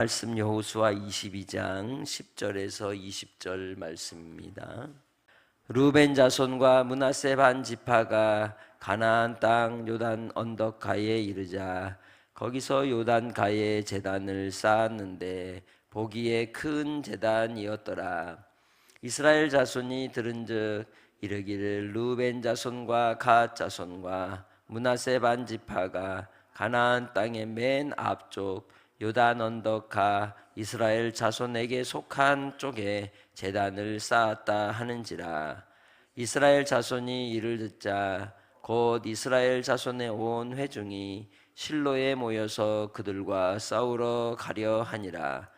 말씀 여호수아 22장 10절에서 20절 말씀입니다. 루벤 자손과 므낫세 반 지파가 가나안 땅 요단 언덕가에 이르자 거기서 요단가에 제단을 쌓았는데 보기에 큰 제단이었더라. 이스라엘 자손이 들은즉 이르기를 루벤 자손과 갓 자손과 므낫세 반 지파가 가나안 땅의 맨 앞쪽 요단 언덕가 이스라엘 자손에게 속한 쪽에 제단을 쌓았다 하는지라. 이스라엘 자손이 이를 듣자 곧 이스라엘 자손의 온 회중이 실로에 모여서 그들과 싸우러 가려 하니라.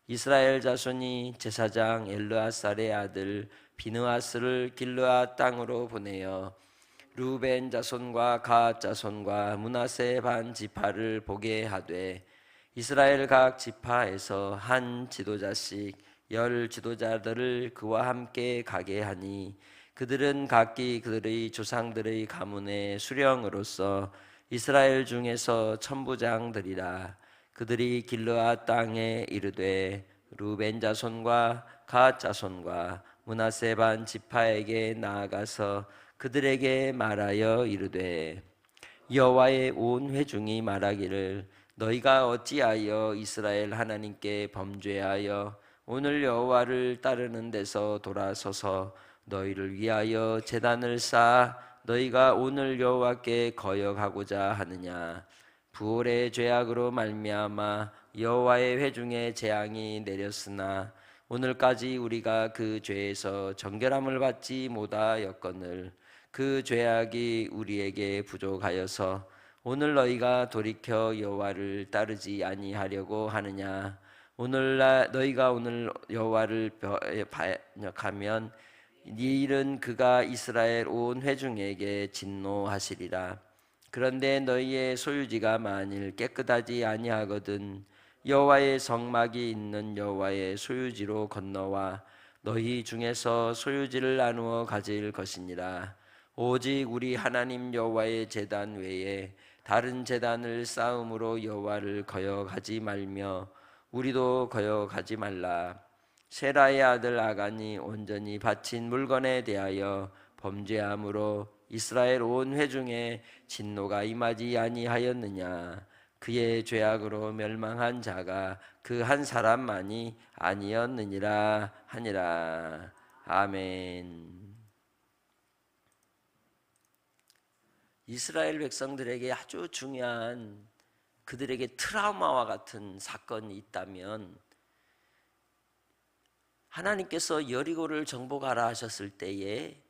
이스라엘 자손이 제사장 엘르아살의 아들 비느하스를 길르앗 땅으로 보내어 루벤 자손과 갓 자손과 므낫세 반 지파를 보게 하되 이스라엘 각 지파에서 한 지도자씩 10 지도자들을 그와 함께 가게 하니 그들은 각기 그들의 조상들의 가문의 수령으로서 이스라엘 중에서 천부장들이라. 그들이 길르앗 땅에 이르되 루벤 자손과 갓 자손과 므낫세 반 지파에게 나아가서 그들에게 말하여 이르되 여호와의 온 회중이 말하기를 너희가 어찌하여 이스라엘 하나님께 범죄하여 오늘 여호와를 따르는 데서 돌아서서 너희를 위하여 제단을 쌓아 너희가 오늘 여호와께 거역하고자 하느냐. 부올의 죄악으로 말미암아 여호와의 회중에 재앙이 내렸으나 오늘까지 우리가 그 죄에서 정결함을 받지 못하였거늘 그 죄악이 우리에게 부족하여서 오늘 너희가 돌이켜 여호와를 따르지 아니하려고 하느냐. 오늘날 너희가 오늘 여호와를 반역하면 이 일은 그가 이스라엘 온 회중에게 진노하시리라. 그런데 너희의 소유지가 만일 깨끗하지 아니하거든 여호와의 성막이 있는 여호와의 소유지로 건너와 너희 중에서 소유지를 나누어 가질 것이니라. 오직 우리 하나님 여호와의 제단 외에 다른 제단을 쌓음으로 여호와를 거역하지 말며 우리도 거역하지 말라. 세라의 아들 아간이 온전히 바친 물건에 대하여 범죄함으로 이스라엘 온 회중에 진노가 임하지 아니하였느냐. 그의 죄악으로 멸망한 자가 그 한 사람만이 아니었느니라 하니라. 아멘. 이스라엘 백성들에게 아주 중요한 그들에게 트라우마와 같은 사건이 있다면 하나님께서 여리고를 정복하라 하셨을 때에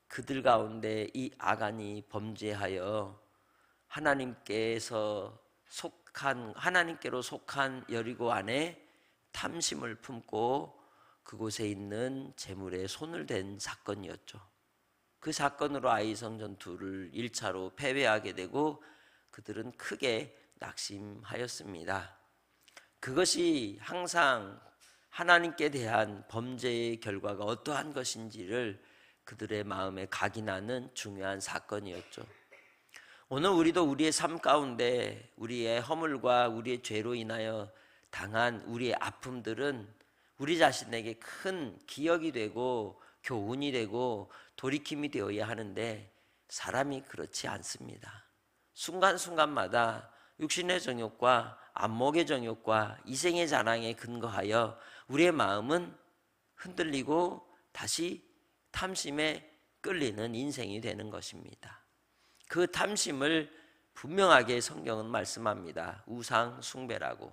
그들 가운데 이 아간이 범죄하여 하나님께로 속한 여리고 안에 탐심을 품고 그곳에 있는 재물에 손을 댄 사건이었죠. 그 사건으로 아이성 전투를 1차로 패배하게 되고 그들은 크게 낙심하였습니다. 그것이 항상 하나님께 대한 범죄의 결과가 어떠한 것인지를 그들의 마음에 각인하는 중요한 사건이었죠. 오늘 우리도 우리의 삶 가운데 우리의 허물과 우리의 죄로 인하여 당한 우리의 아픔들은 우리 자신에게 큰 기억이 되고 교훈이 되고 돌이킴이 되어야 하는데 사람이 그렇지 않습니다. 순간순간마다 육신의 정욕과 안목의 정욕과 이생의 자랑에 근거하여 우리의 마음은 흔들리고 다시 탐심에 끌리는 인생이 되는 것입니다. 그 탐심을 분명하게 성경은 말씀합니다. 우상 숭배라고.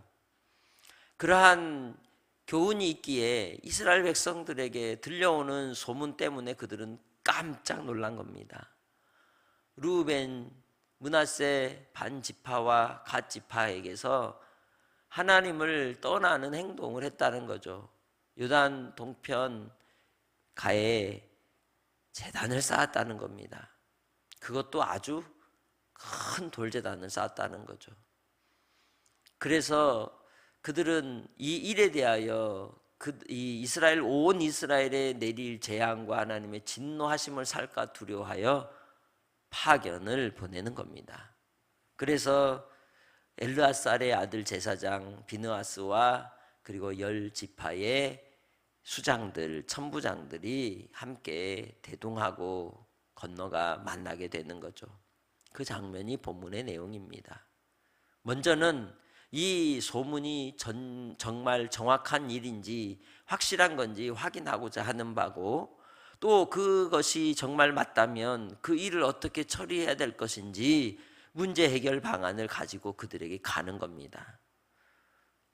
그러한 교훈이 있기에 이스라엘 백성들에게 들려오는 소문 때문에 그들은 깜짝 놀란 겁니다. 루벤, 므낫세 반 지파와 갓 지파에게서 하나님을 떠나는 행동을 했다는 거죠. 요단 동편 가에 제단을 쌓았다는 겁니다. 그것도 아주 큰 돌제단을 쌓았다는 거죠. 그래서 그들은 이 일에 대하여 이 이스라엘 온 이스라엘에 내릴 재앙과 하나님의 진노하심을 살까 두려워하여 파견을 보내는 겁니다. 그래서 엘르아살의 아들 제사장 비느하스와 그리고 열 지파의 수장들, 천부장들이 함께 대동하고 건너가 만나게 되는 거죠. 그 장면이 본문의 내용입니다. 먼저는 이 소문이 정말 정확한 일인지 확실한 건지 확인하고자 하는 바고, 또 그것이 정말 맞다면 그 일을 어떻게 처리해야 될 것인지 문제 해결 방안을 가지고 그들에게 가는 겁니다.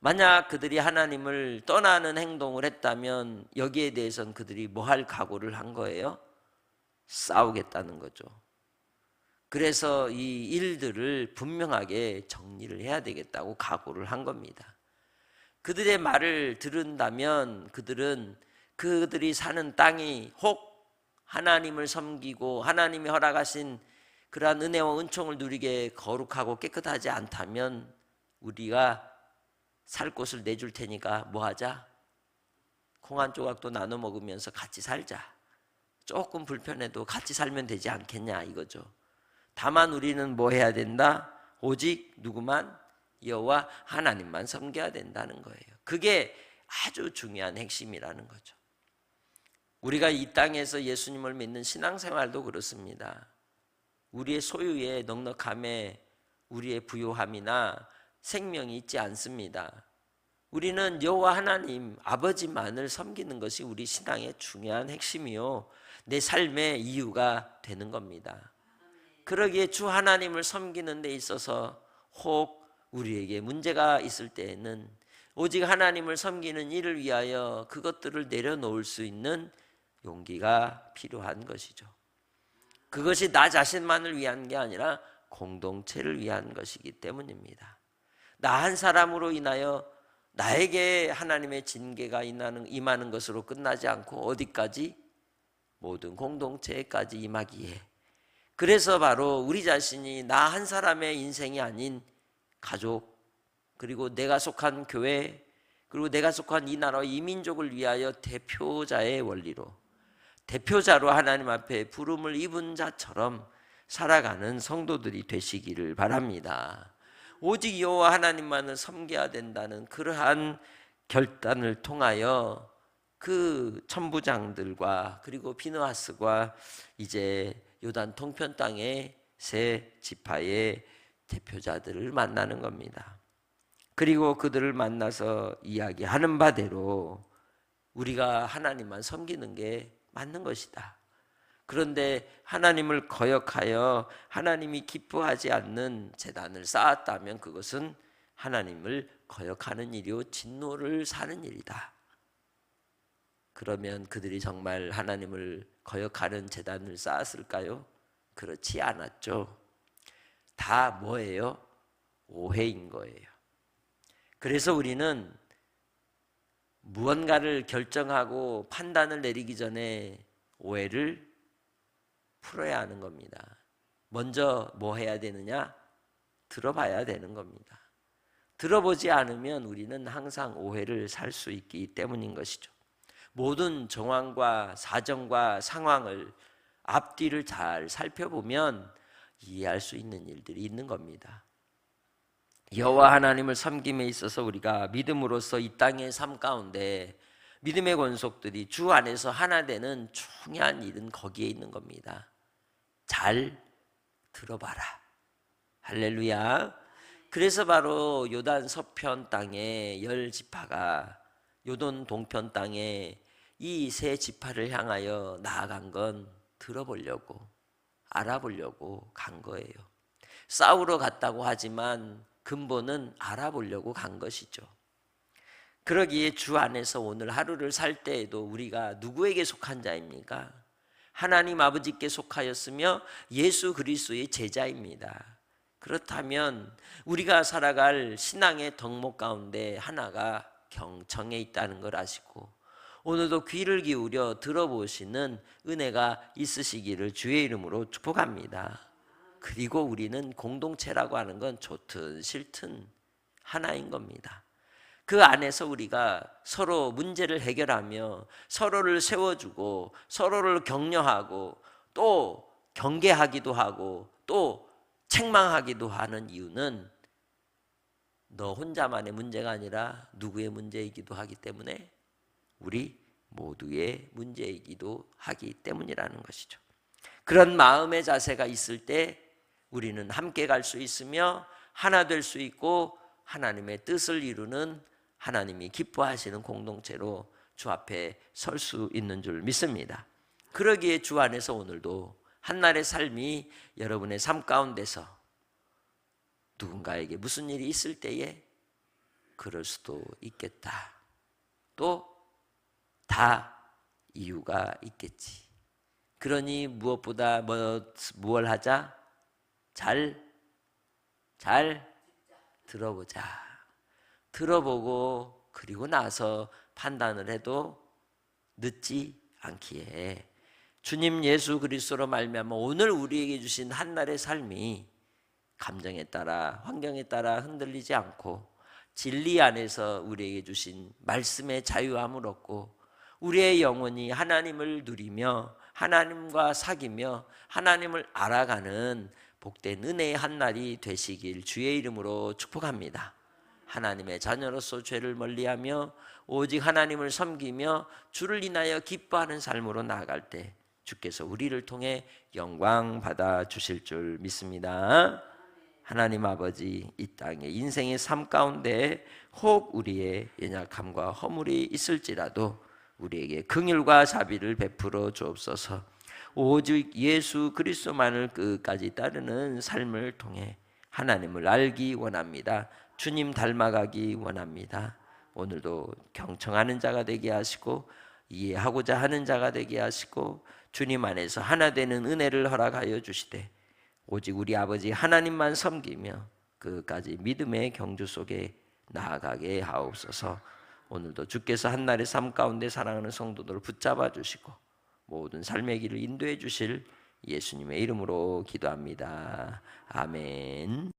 만약 그들이 하나님을 떠나는 행동을 했다면 여기에 대해서는 그들이 뭐 할 각오를 한 거예요? 싸우겠다는 거죠. 그래서 이 일들을 분명하게 정리를 해야 되겠다고 각오를 한 겁니다. 그들의 말을 들은다면 그들이 사는 땅이 혹 하나님을 섬기고 하나님이 허락하신 그러한 은혜와 은총을 누리게 거룩하고 깨끗하지 않다면 우리가 살 곳을 내줄 테니까 뭐 하자? 콩 한 조각도 나눠 먹으면서 같이 살자. 조금 불편해도 같이 살면 되지 않겠냐 이거죠. 다만 우리는 뭐 해야 된다? 오직 누구만? 여호와 하나님만 섬겨야 된다는 거예요. 그게 아주 중요한 핵심이라는 거죠. 우리가 이 땅에서 예수님을 믿는 신앙생활도 그렇습니다. 우리의 소유에 넉넉함에 우리의 부요함이나 생명이 있지 않습니다. 우리는 여호와 하나님 아버지만을 섬기는 것이 우리 신앙의 중요한 핵심이요, 내 삶의 이유가 되는 겁니다. 그러기에 주 하나님을 섬기는 데 있어서 혹 우리에게 문제가 있을 때에는 오직 하나님을 섬기는 일을 위하여 그것들을 내려놓을 수 있는 용기가 필요한 것이죠. 그것이 나 자신만을 위한 게 아니라 공동체를 위한 것이기 때문입니다. 나 한 사람으로 인하여 나에게 하나님의 징계가 임하는 것으로 끝나지 않고 어디까지? 모든 공동체까지 임하기에, 그래서 바로 우리 자신이 나 한 사람의 인생이 아닌 가족, 그리고 내가 속한 교회, 그리고 내가 속한 이 나라와 이 민족을 위하여 대표자의 원리로, 대표자로 하나님 앞에 부름을 입은 자처럼 살아가는 성도들이 되시기를 바랍니다. 오직 여호와 하나님만을 섬겨야 된다는 그러한 결단을 통하여 그 천부장들과 그리고 비느하스가 이제 요단 동편 땅의 세 지파의 대표자들을 만나는 겁니다. 그리고 그들을 만나서 이야기하는 바대로 우리가 하나님만 섬기는 게 맞는 것이다. 그런데 하나님을 거역하여 하나님이 기뻐하지 않는 제단을 쌓았다면 그것은 하나님을 거역하는 일이요 진노를 사는 일이다. 그러면 그들이 정말 하나님을 거역하는 제단을 쌓았을까요? 그렇지 않았죠. 다 뭐예요? 오해인 거예요. 그래서 우리는 무언가를 결정하고 판단을 내리기 전에 오해를 풀어야 하는 겁니다. 먼저 뭐 해야 되느냐? 들어봐야 되는 겁니다. 들어보지 않으면 우리는 항상 오해를 살 수 있기 때문인 것이죠. 모든 정황과 사정과 상황을 앞뒤를 잘 살펴보면 이해할 수 있는 일들이 있는 겁니다. 여호와 하나님을 섬김에 있어서 우리가 믿음으로써 이 땅의 삶 가운데 믿음의 권속들이 주 안에서 하나 되는 중요한 일은 거기에 있는 겁니다. 잘 들어봐라. 할렐루야. 그래서 바로 요단 서편 땅의 열 지파가 요돈 동편 땅에 이 세 지파를 향하여 나아간 건 들어보려고, 알아보려고 간 거예요. 싸우러 갔다고 하지만 근본은 알아보려고 간 것이죠. 그러기에 주 안에서 오늘 하루를 살 때에도 우리가 누구에게 속한 자입니까? 하나님 아버지께 속하였으며 예수 그리스도의 제자입니다. 그렇다면 우리가 살아갈 신앙의 덕목 가운데 하나가 경청에 있다는 걸 아시고 오늘도 귀를 기울여 들어보시는 은혜가 있으시기를 주의 이름으로 축복합니다. 그리고 우리는 공동체라고 하는 건 좋든 싫든 하나인 겁니다. 그 안에서 우리가 서로 문제를 해결하며 서로를 세워주고 서로를 격려하고 또 경계하기도 하고 또 책망하기도 하는 이유는 너 혼자만의 문제가 아니라 누구의 문제이기도 하기 때문에 우리 모두의 문제이기도 하기 때문이라는 것이죠. 그런 마음의 자세가 있을 때 우리는 함께 갈 수 있으며 하나 될 수 있고 하나님의 뜻을 이루는 하나님이 기뻐하시는 공동체로 주 앞에 설 수 있는 줄 믿습니다. 그러기에 주 안에서 오늘도 한날의 삶이 여러분의 삶 가운데서 누군가에게 무슨 일이 있을 때에 그럴 수도 있겠다. 또 다 이유가 있겠지. 그러니 무엇보다 뭘 하자? 잘 들어보자. 들어보고 그리고 나서 판단을 해도 늦지 않기에 주님 예수 그리스도로 말미암아 오늘 우리에게 주신 한날의 삶이 감정에 따라 환경에 따라 흔들리지 않고 진리 안에서 우리에게 주신 말씀의 자유함을 얻고 우리의 영혼이 하나님을 누리며 하나님과 사귀며 하나님을 알아가는 복된 은혜의 한날이 되시길 주의 이름으로 축복합니다. 하나님의 자녀로서 죄를 멀리하며 오직 하나님을 섬기며 주를 인하여 기뻐하는 삶으로 나아갈 때 주께서 우리를 통해 영광 받아 주실 줄 믿습니다. 하나님 아버지, 이 땅에 인생의 삶 가운데 혹 우리의 연약함과 허물이 있을지라도 우리에게 긍휼과 자비를 베풀어 주옵소서. 오직 예수 그리스도만을 끝까지 따르는 삶을 통해 하나님을 알기 원합니다. 주님 닮아가기 원합니다. 오늘도 경청하는 자가 되게 하시고 이해하고자 하는 자가 되게 하시고 주님 안에서 하나 되는 은혜를 허락하여 주시되 오직 우리 아버지 하나님만 섬기며 끝까지 믿음의 경주 속에 나아가게 하옵소서. 오늘도 주께서 한날의 삶 가운데 사랑하는 성도들을 붙잡아 주시고 모든 삶의 길을 인도해 주실 예수님의 이름으로 기도합니다. 아멘.